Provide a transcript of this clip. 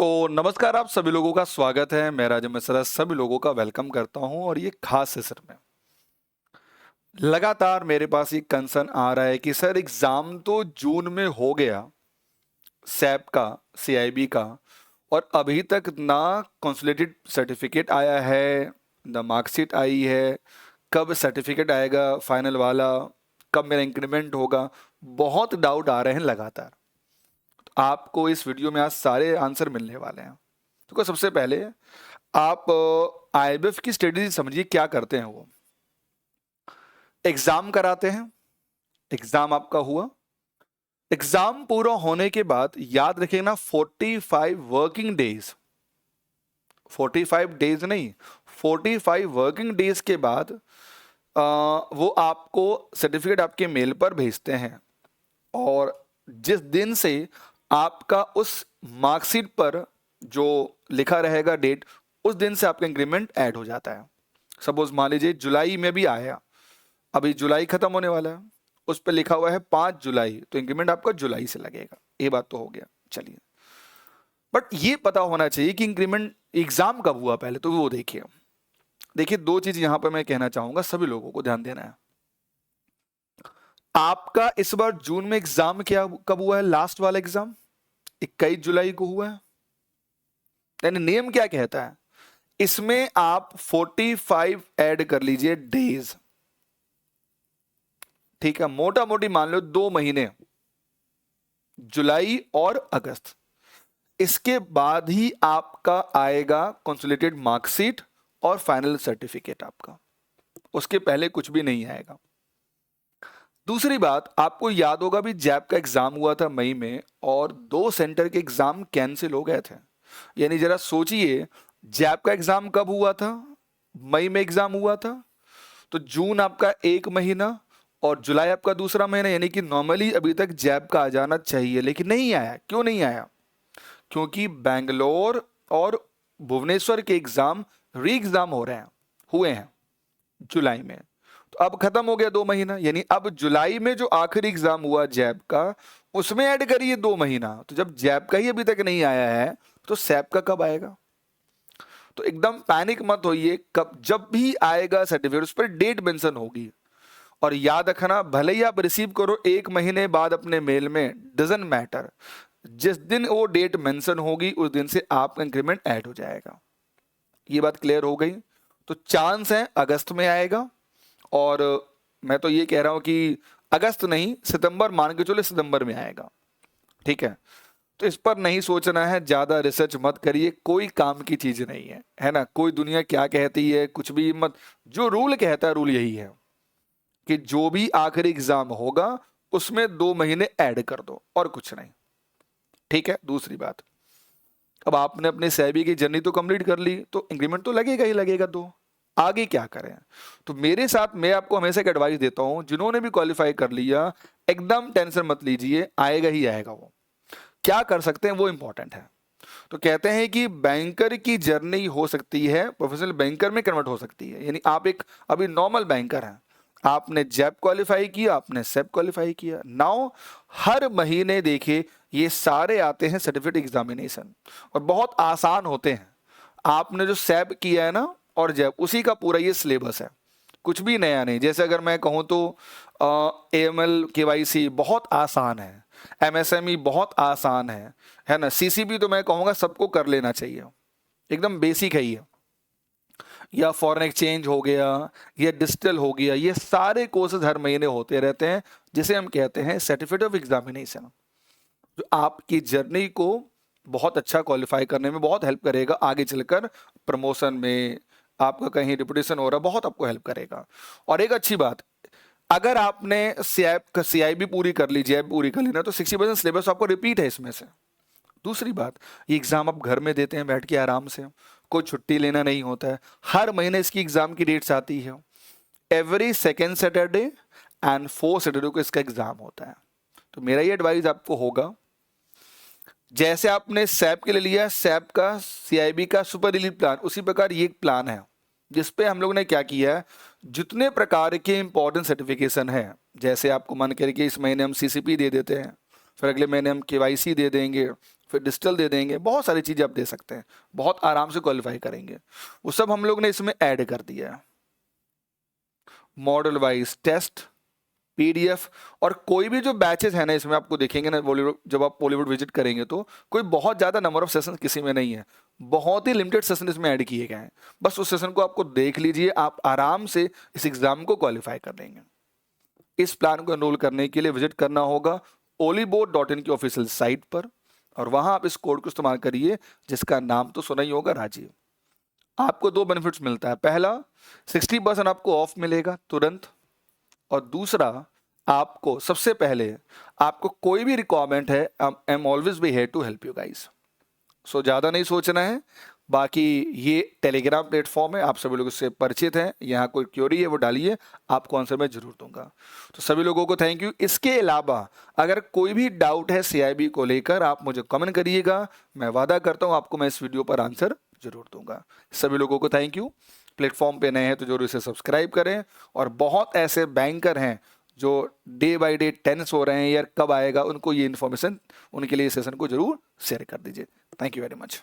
तो नमस्कार, आप सभी लोगों का स्वागत है। मैं राजा मिश्रा सभी लोगों का वेलकम करता हूं और ये खास सेशन में लगातार मेरे पास ये कंसर्न आ रहा है कि सर एग्जाम तो जून में हो गया, सैप का, सीआईबी का, और अभी तक ना कंसोलिडेटेड सर्टिफिकेट आया है, ना मार्कशीट आई है। कब सर्टिफिकेट आएगा फाइनल वाला, कब मेरा इंक्रीमेंट होगा, बहुत डाउट आ रहे हैं लगातार। आपको इस वीडियो में आज सारे आंसर मिलने वाले हैं। तो सबसे पहले आप आईबीएफ की स्ट्रेटेजी समझिए, क्या करते हैं वो। एग्जाम कराते हैं, एग्जाम आपका हुआ, एग्जाम पूरा होने के बाद याद रखिए ना 45 वर्किंग डेज, 45 डेज नहीं, 45 वर्किंग डेज के बाद वो आपको सर्टिफिकेट आपके मेल पर भेजते हैं और जिस दिन से आपका उस मार्कशीट पर जो लिखा रहेगा डेट, उस दिन से आपका इंक्रीमेंट ऐड हो जाता है। सपोज मान लीजिए जुलाई में भी आया, अभी जुलाई खत्म होने वाला है, उस पर लिखा हुआ है 5 जुलाई, तो इंक्रीमेंट आपका जुलाई से लगेगा। ये बात तो हो गया, चलिए। बट ये पता होना चाहिए कि इंक्रीमेंट एग्जाम कब हुआ पहले, तो वो देखिए। देखिए, दो चीज यहां पर मैं कहना चाहूंगा, सभी लोगों को ध्यान देना है। आपका इस बार जून में एग्जाम क्या कब हुआ है? लास्ट वाला एग्जाम 21 जुलाई को हुआ है। यानी नियम क्या कहता है, इसमें आप 45 ऐड कर लीजिए डेज, ठीक है। मोटा मोटी मान लो 2 महीने, जुलाई और अगस्त। इसके बाद ही आपका आएगा कंसोलिडेटेड मार्कशीट और फाइनल सर्टिफिकेट आपका, उसके पहले कुछ भी नहीं आएगा। दूसरी बात, आपको याद होगा भी जैप का एग्जाम हुआ था मई में और 2 सेंटर के एग्जाम कैंसिल हो गए थे। यानी जरा सोचिए, जैप का एग्जाम कब हुआ था? मई में एग्जाम हुआ था, तो जून आपका 1 महीना और जुलाई आपका दूसरा महीना, यानी कि नॉर्मली अभी तक जैप का आ जाना चाहिए, लेकिन नहीं आया। क्यों नहीं आया? क्योंकि बेंगलोर और भुवनेश्वर के एग्जाम री एग्जाम हुए हैं जुलाई में। तो अब खत्म हो गया 2 महीना, यानी अब जुलाई में जो आखिरी एग्जाम हुआ जैप का, उसमें ऐड करिए 2 महीना। तो जब जैप का ही अभी तक नहीं आया है, तो सैप का कब आएगा? तो एकदम पैनिक मत होइए, कब जब भी आएगा सर्टिफिकेट उस पर डेट मेंशन होगी। और याद रखना, भले ही आप रिसीव करो 1 महीने बाद अपने मेल में, डजंट मैटर, जिस दिन वो डेट मेंशन होगी उस दिन से आपका इंक्रीमेंट ऐड हो जाएगा। ये बात क्लियर हो गई? तो चांस है अगस्त में आएगा, और मैं तो ये कह रहा हूं कि अगस्त नहीं, सितंबर मान के चलो, सितंबर में आएगा, ठीक है। तो इस पर नहीं सोचना है, ज्यादा रिसर्च मत करिए, कोई काम की चीज नहीं है ना। कोई दुनिया क्या कहती है कुछ भी मत, जो रूल कहता है रूल यही है कि जो भी आखिरी एग्जाम होगा उसमें 2 महीने ऐड कर दो, और कुछ नहीं, ठीक है। दूसरी बात, अब आपने अपने सैबी की जर्नी तो कंप्लीट कर ली, तो इंक्रीमेंट तो लगेगा ही लगेगा। तो आगे क्या करें? तो मेरे साथ मैं आपको हमेशा एक एडवाइस देता हूं, जिन्होंने भी क्वालिफाई कर लिया, एकदम टेंशन मत लीजिए, आएगा ही आएगा। वो क्या कर सकते हैं वो इंपॉर्टेंट है। तो कहते हैं कि बैंकर की जर्नी हो सकती है प्रोफेशनल बैंकर में कन्वर्ट हो सकती है। यानी आप एक अभी नॉर्मल बैंकर हैं, आपने जैप क्वालिफाई किया, आपने सेप क्वालिफाई किया, नाउ हर महीने देखिए ये सारे आते हैं सर्टिफिकेट एग्जामिनेशन, और बहुत आसान होते हैं। आपने जो सेप किया है ना और जैप, उसी का पूरा ये सिलेबस है, कुछ भी नया नहीं। जैसे अगर मैं कहूँ तो AML KYC बहुत आसान है, MSME बहुत आसान है ना। CCP तो मैं कहूँगा सबको कर लेना चाहिए, एकदम बेसिक है ये। या फॉरेन एक्सचेंज हो गया, या डिजिटल हो गया, ये सारे कोर्सेज हर महीने होते रहते हैं, जिसे हम कहते हैं सर्टिफिकेट ऑफ एग्जामिनेशन, जो आपकी जर्नी को बहुत अच्छा क्वालिफाई करने में बहुत हेल्प करेगा। आगे चलकर प्रमोशन में, आपका कहीं रिपुटेशन हो रहा, बहुत आपको हेल्प करेगा। और एक अच्छी बात, अगर आपने CIB पूरी कर ली, जैप पूरी कर ली ना, तो 60% सिलेबस आपको रिपीट है इसमें से। दूसरी बात, ये एग्जाम आप घर में देते हैं बैठ के आराम से, कोई छुट्टी लेना नहीं होता है। हर महीने इसकी एग्जाम की डेट्स आती है, every second Saturday and 4 Saturday को इसका एग्जाम होता है। तो मेरा ये एडवाइस आपको होगा, जैसे आपने सैप के लिए लिया, सैप का CIB का सुपर रिलीज प्लान, उसी प्रकार ये एक प्लान है जिसपे हम लोग ने क्या किया है, जितने प्रकार के इंपॉर्टेंट सर्टिफिकेशन है, जैसे आपको मन करके इस महीने हम CCP दे देते हैं, फिर अगले महीने हम KYC दे देंगे, फिर डिजिटल दे देंगे, बहुत सारी चीज़ें आप दे सकते हैं, बहुत आराम से क्वालिफाई करेंगे। वो सब हम लोग ने इसमें ऐड कर दिया है। मॉडल वाइज टेस्ट, पीडीएफ, और कोई भी जो बैचेस है ना इसमें आपको देखेंगे ना बॉलीवुड, जब आप बॉलीवुड विजिट करेंगे तो कोई बहुत ज़्यादा नंबर ऑफ सेशन किसी में नहीं है, बहुत ही लिमिटेड सेशन इसमें ऐड किए गए हैं। बस उस सेशन को आपको देख लीजिए, आप आराम से इस एग्जाम को क्वालिफाई कर लेंगे। इस प्लान को एनरोल करने के लिए विजिट करना होगा oliboard.in की ऑफिशियल साइट पर, और वहां आप इस कोड को इस्तेमाल करिए जिसका नाम तो सुना ही होगा, राजीव। आपको 2 बेनिफिट्स मिलता है, पहला 60% आपको ऑफ मिलेगा तुरंत, और दूसरा आपको सबसे पहले आपको कोई भी रिक्वायरमेंट है, I am always be here to help you guys. So ज़्यादा नहीं सोचना है। बाकी ये टेलीग्राम प्लेटफॉर्म है, आप सभी लोग इससे परिचित हैं, यहाँ कोई क्वेरी है वो डालिए, आपको आंसर मैं जरूर दूंगा। तो सभी लोगों को थैंक यू। इसके अलावा अगर कोई भी डाउट है CIB को लेकर, आप मुझे कमेंट करिएगा, मैं वादा करता हूँ आपको मैं इस वीडियो पर आंसर जरूर दूंगा। सभी लोगों को थैंक यू। प्लेटफॉर्म पे नए हैं तो जरूर इसे सब्सक्राइब करें, और बहुत ऐसे बैंकर हैं जो डे बाय डे टेंस हो रहे हैं यार कब आएगा, उनको ये इन्फॉर्मेशन, उनके लिए सेशन को जरूर शेयर कर दीजिए। Thank you very much.